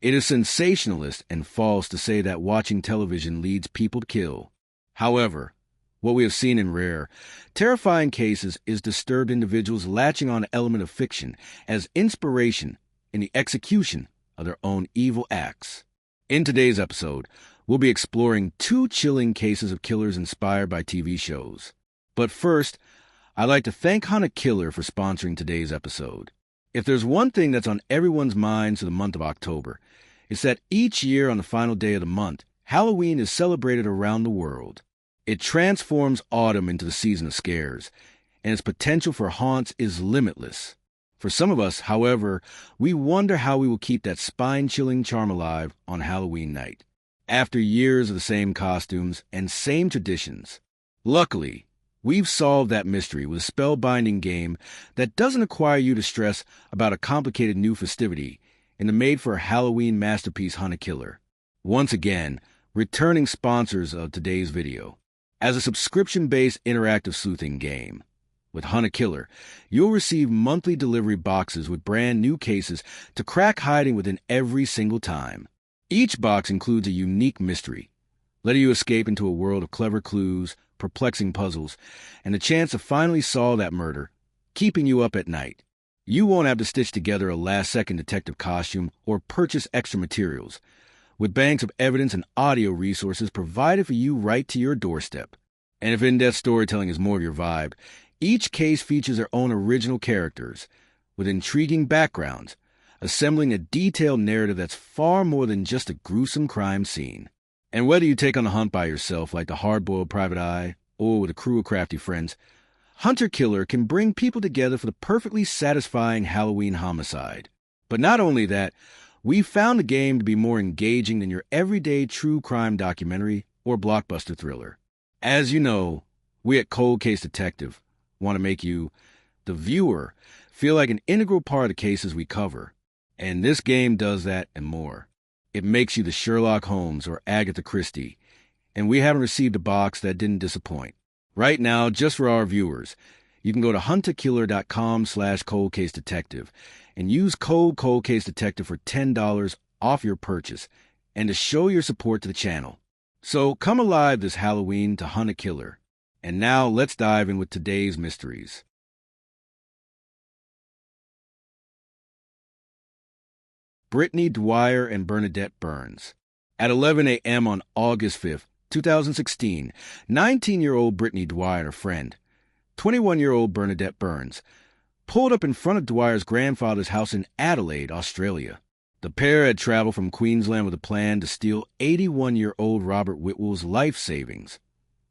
It is sensationalist and false to say that watching television leads people to kill. However, what we have seen in rare, terrifying cases is disturbed individuals latching on an element of fiction as inspiration in the execution of their own evil acts. In today's episode, we'll be exploring 2 chilling cases of killers inspired by TV shows. But first, I'd like to thank Hunt a Killer for sponsoring today's episode. If there's one thing that's on everyone's minds for the month of October, it's that each year on the final day of the month, Halloween is celebrated around the world. It transforms autumn into the season of scares, and its potential for haunts is limitless. For some of us, however, we wonder how we will keep that spine-chilling charm alive on Halloween night, after years of the same costumes and same traditions. Luckily, we've solved that mystery with a spellbinding game that doesn't require you to stress about a complicated new festivity in the made-for-Halloween masterpiece Hunt a Killer. Once again, returning sponsors of today's video. As a subscription-based interactive sleuthing game, with Hunt a Killer, you'll receive monthly delivery boxes with brand new cases to crack hiding within every single time. Each box includes a unique mystery, letting you escape into a world of clever clues, perplexing puzzles, and the chance to finally solve that murder, keeping you up at night. You won't have to stitch together a last-second detective costume or purchase extra materials, with banks of evidence and audio resources provided for you right to your doorstep. And if in-depth storytelling is more of your vibe, each case features their own original characters, with intriguing backgrounds, assembling a detailed narrative that's far more than just a gruesome crime scene. And whether you take on the hunt by yourself like the hard-boiled private eye, or with a crew of crafty friends, Hunt a Killer can bring people together for the perfectly satisfying Halloween homicide. But not only that, we've found the game to be more engaging than your everyday true crime documentary or blockbuster thriller. As you know, we at Cold Case Detective want to make you, the viewer, feel like an integral part of the cases we cover. And this game does that and more. It makes you the Sherlock Holmes or Agatha Christie, and we haven't received a box that didn't disappoint. Right now, just for our viewers, you can go to huntakiller.com/coldcasedetective and use code ColdCaseDetective for $10 off your purchase and to show your support to the channel. So come alive this Halloween to Hunt a Killer. And now let's dive in with today's mysteries. Brittany Dwyer and Bernadette Burns. At 11 a.m. on August 5th, 2016, 19-year-old Brittany Dwyer and her friend, 21-year-old Bernadette Burns, pulled up in front of Dwyer's grandfather's house in Adelaide, Australia. The pair had traveled from Queensland with a plan to steal 81-year-old Robert Whitwell's life savings,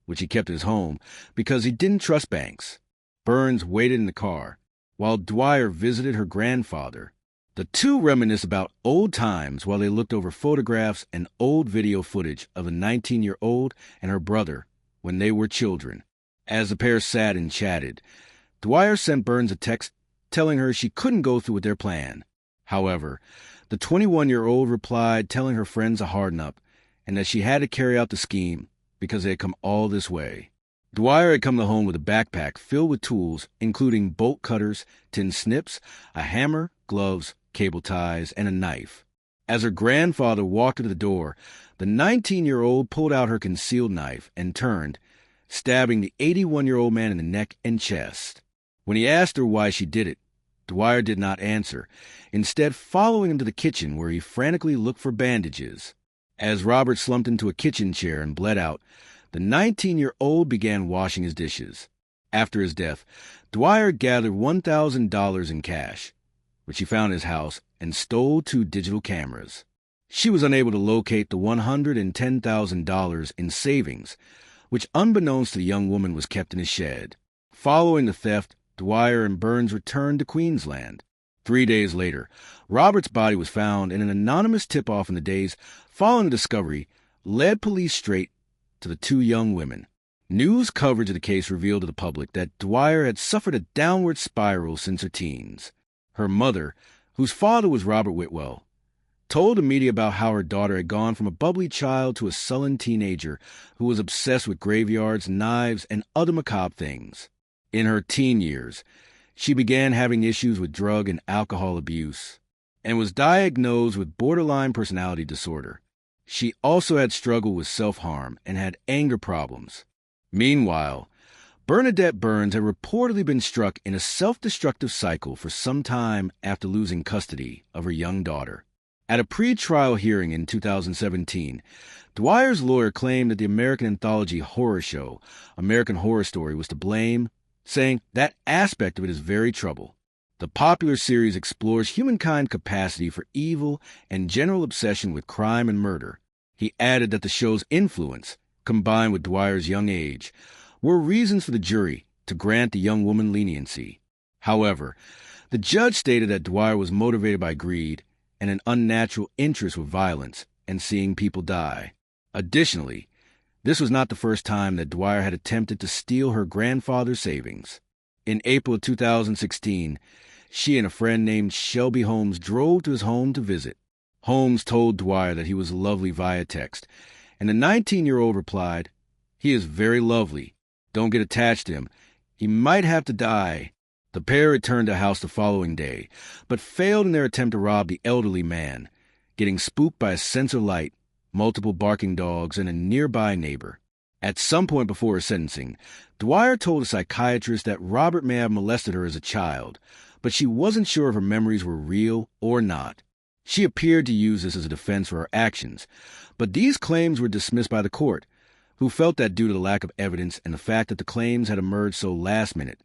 which he kept at his home because he didn't trust banks. Burns waited in the car, while Dwyer visited her grandfather. The two reminisced about old times while they looked over photographs and old video footage of the 19-year-old and her brother when they were children. As the pair sat and chatted, Dwyer sent Burns a text telling her she couldn't go through with their plan. However, the 21-year-old replied telling her friends to harden up and that she had to carry out the scheme because they had come all this way. Dwyer had come to home with a backpack filled with tools, including bolt cutters, tin snips, a hammer, gloves, cable ties, and a knife. As her grandfather walked to the door, the 19-year-old pulled out her concealed knife and turned, stabbing the 81-year-old man in the neck and chest. When he asked her why she did it, Dwyer did not answer, instead following him to the kitchen where he frantically looked for bandages. As Robert slumped into a kitchen chair and bled out, the 19-year-old began washing his dishes. After his death, Dwyer gathered $1,000 in cash, which he found in his house, and stole 2 digital cameras. She was unable to locate the $110,000 in savings, which unbeknownst to the young woman was kept in his shed. Following the theft, Dwyer and Burns returned to Queensland. 3 days later, Robert's body was found, and an anonymous tip-off in the days following the discovery led police straight to the 2 young women. News coverage of the case revealed to the public that Dwyer had suffered a downward spiral since her teens. Her mother, whose father was Robert Whitwell, told the media about how her daughter had gone from a bubbly child to a sullen teenager who was obsessed with graveyards, knives, and other macabre things. In her teen years, she began having issues with drug and alcohol abuse. and was diagnosed with borderline personality disorder. She also had struggled with self-harm and had anger problems. Meanwhile, Bernadette Burns had reportedly been struck in a self-destructive cycle for some time after losing custody of her young daughter. At a pre-trial hearing in 2017, Dwyer's lawyer claimed that the American anthology horror show, American Horror Story, was to blame, saying that aspect of it is very trouble. The popular series explores humankind's capacity for evil and general obsession with crime and murder. He added that the show's influence, combined with Dwyer's young age, were reasons for the jury to grant the young woman leniency. However, the judge stated that Dwyer was motivated by greed and an unnatural interest with violence and seeing people die. Additionally, this was not the first time that Dwyer had attempted to steal her grandfather's savings. In April of 2016, she and a friend named Shelby Holmes drove to his home to visit. Holmes told Dwyer that he was lovely via text, and the 19-year-old replied, "He is very lovely. Don't get attached to him. He might have to die." The pair returned to the house the following day, but failed in their attempt to rob the elderly man, getting spooked by a sensor light, multiple barking dogs, and a nearby neighbor. At some point before her sentencing, Dwyer told a psychiatrist that Robert may have molested her as a child, but she wasn't sure if her memories were real or not. She appeared to use this as a defense for her actions, but these claims were dismissed by the court, who felt that due to the lack of evidence and the fact that the claims had emerged so last minute,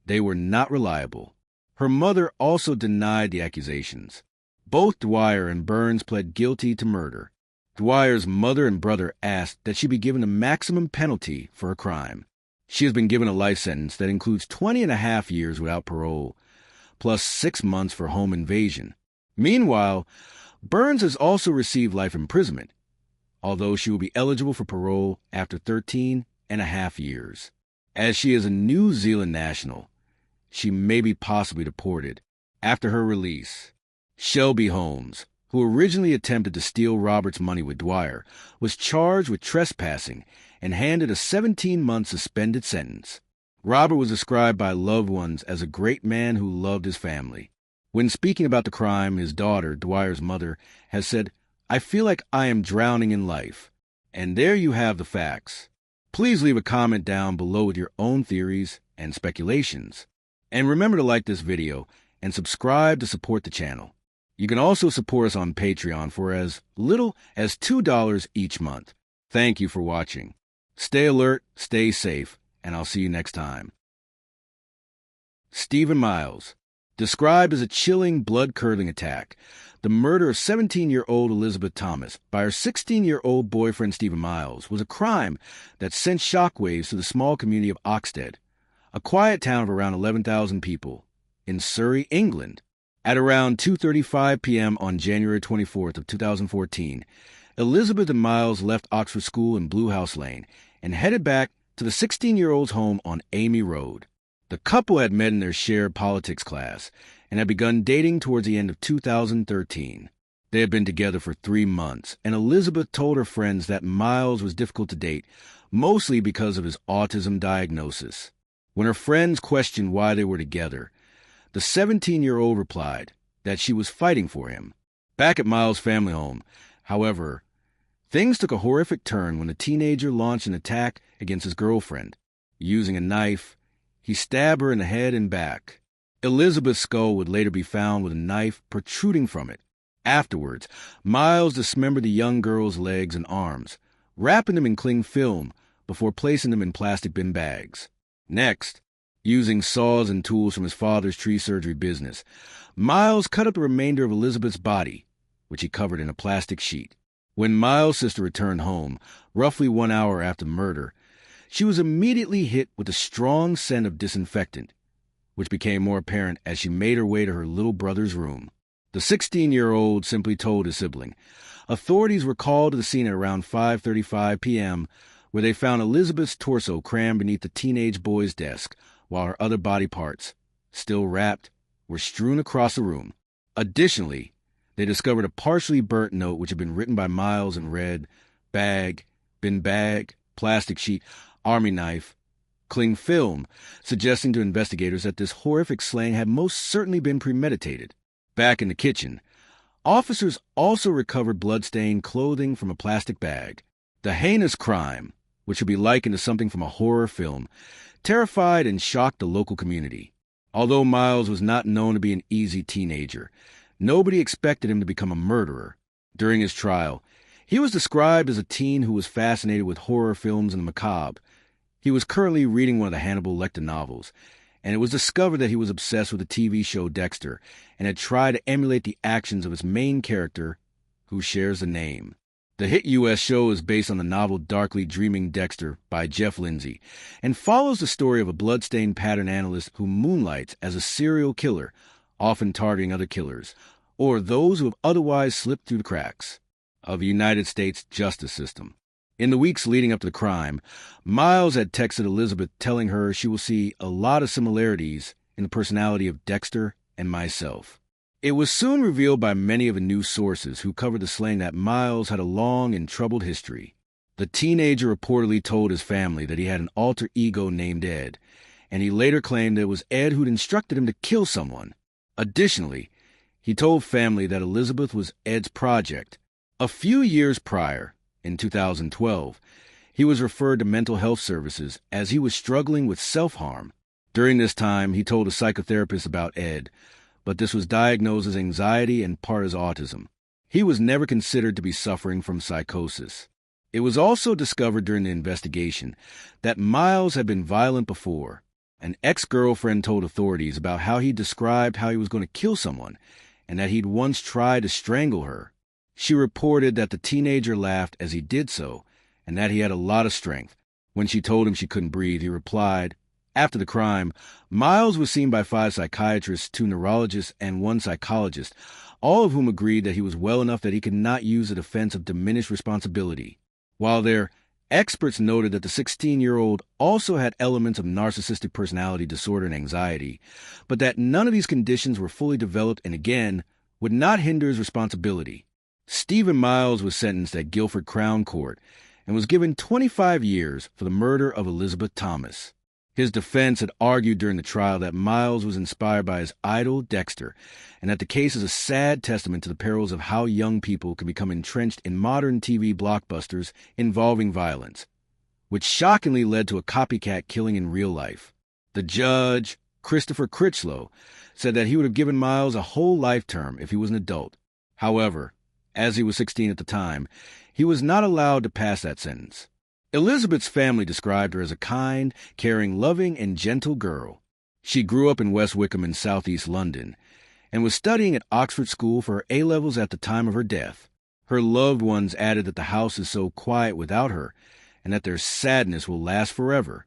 they were not reliable. Her mother also denied the accusations. Both Dwyer and Burns pled guilty to murder. Dwyer's mother and brother asked that she be given the maximum penalty for her crime. She has been given a life sentence that includes 20.5 years without parole, plus 6 months for home invasion. Meanwhile, Burns has also received life imprisonment, although she will be eligible for parole after 13.5 years. As she is a New Zealand national, she may be possibly deported after her release. Shelby Holmes, who originally attempted to steal Robert's money with Dwyer, was charged with trespassing and handed a 17-month suspended sentence. Robert was described by loved ones as a great man who loved his family. When speaking about the crime, his daughter, Dwyer's mother, has said, "I feel like I am drowning in life." And there you have the facts. Please leave a comment down below with your own theories and speculations. And remember to like this video and subscribe to support the channel. You can also support us on Patreon for as little as $2 each month. Thank you for watching. Stay alert, stay safe, and I'll see you next time. Stephen Miles. Described as a chilling, blood-curdling attack, the murder of 17-year-old Elizabeth Thomas by her 16-year-old boyfriend Stephen Miles was a crime that sent shockwaves to the small community of Oxted, a quiet town of around 11,000 people, in Surrey, England. At around 2:35 p.m. on January 24th of 2014, Elizabeth and Miles left Oxford School in Blue House Lane and headed back to the 16-year-old's home on Amy Road. The couple had met in their shared politics class and had begun dating towards the end of 2013. They had been together for 3 months, and Elizabeth told her friends that Miles was difficult to date, mostly because of his autism diagnosis. When her friends questioned why they were together, the 17-year-old replied that she was fighting for him. Back at Miles' family home, however, things took a horrific turn when the teenager launched an attack against his girlfriend. Using a knife, he stabbed her in the head and back. Elizabeth's skull would later be found with a knife protruding from it. Afterwards, Miles dismembered the young girl's legs and arms, wrapping them in cling film before placing them in plastic bin bags. Next, using saws and tools from his father's tree surgery business, Miles cut up the remainder of Elizabeth's body, which he covered in a plastic sheet. When Miles' sister returned home, roughly 1 hour after the murder, she was immediately hit with a strong scent of disinfectant, which became more apparent as she made her way to her little brother's room. The 16-year-old simply told his sibling. Authorities were called to the scene at around 5:35 p.m., where they found Elizabeth's torso crammed beneath the teenage boy's desk, while her other body parts, still wrapped, were strewn across the room. Additionally, they discovered a partially burnt note which had been written by Miles and read, "Bag, bin bag, plastic sheet, army knife, cling film," suggesting to investigators that this horrific slaying had most certainly been premeditated. Back in the kitchen, Officers also recovered blood-stained clothing from a plastic bag. The heinous crime, which would be likened to something from a horror film, terrified and shocked the local community. Although Miles was not known to be an easy teenager, nobody expected him to become a murderer. During his trial, he was described as a teen who was fascinated with horror films and the macabre. He was currently reading one of the Hannibal Lecter novels, and it was discovered that he was obsessed with the TV show Dexter and had tried to emulate the actions of its main character, who shares the name. The hit U.S. show is based on the novel Darkly Dreaming Dexter by Jeff Lindsay and follows the story of a bloodstained pattern analyst who moonlights as a serial killer, often targeting other killers, or those who have otherwise slipped through the cracks of the United States justice system. In the weeks leading up to the crime, Miles had texted Elizabeth telling her she will see a lot of similarities in the personality of Dexter and myself. It was soon revealed by many of the news sources who covered the slaying that Miles had a long and troubled history. The teenager reportedly told his family that he had an alter ego named Ed, and he later claimed that it was Ed who'd instructed him to kill someone. Additionally, he told family that Elizabeth was Ed's project. A few years prior, in 2012, he was referred to mental health services as he was struggling with self-harm. During this time, he told a psychotherapist about Ed, but this was diagnosed as anxiety and part as autism. He was never considered to be suffering from psychosis. It was also discovered during the investigation that Miles had been violent before. An ex-girlfriend told authorities about how he described how he was going to kill someone and that he'd once tried to strangle her. She reported that the teenager laughed as he did so and that he had a lot of strength. When she told him she couldn't breathe, he replied, after the crime, Miles was seen by 5 psychiatrists, 2 neurologists, and 1 psychologist, all of whom agreed that he was well enough that he could not use the defense of diminished responsibility. While their experts noted that the 16-year-old also had elements of narcissistic personality disorder and anxiety, but that none of these conditions were fully developed and, again, would not hinder his responsibility. Stephen Miles was sentenced at Guilford Crown Court and was given 25 years for the murder of Elizabeth Thomas. His defense had argued during the trial that Miles was inspired by his idol Dexter, and that the case is a sad testament to the perils of how young people can become entrenched in modern TV blockbusters involving violence, which shockingly led to a copycat killing in real life. The judge, Christopher Critchlow, said that he would have given Miles a whole life term if he was an adult. However, as he was 16 at the time, he was not allowed to pass that sentence. Elizabeth's family described her as a kind, caring, loving, and gentle girl. She grew up in West Wickham in southeast London and was studying at Oxford School for her A-levels at the time of her death. Her loved ones added that the house is so quiet without her and that their sadness will last forever.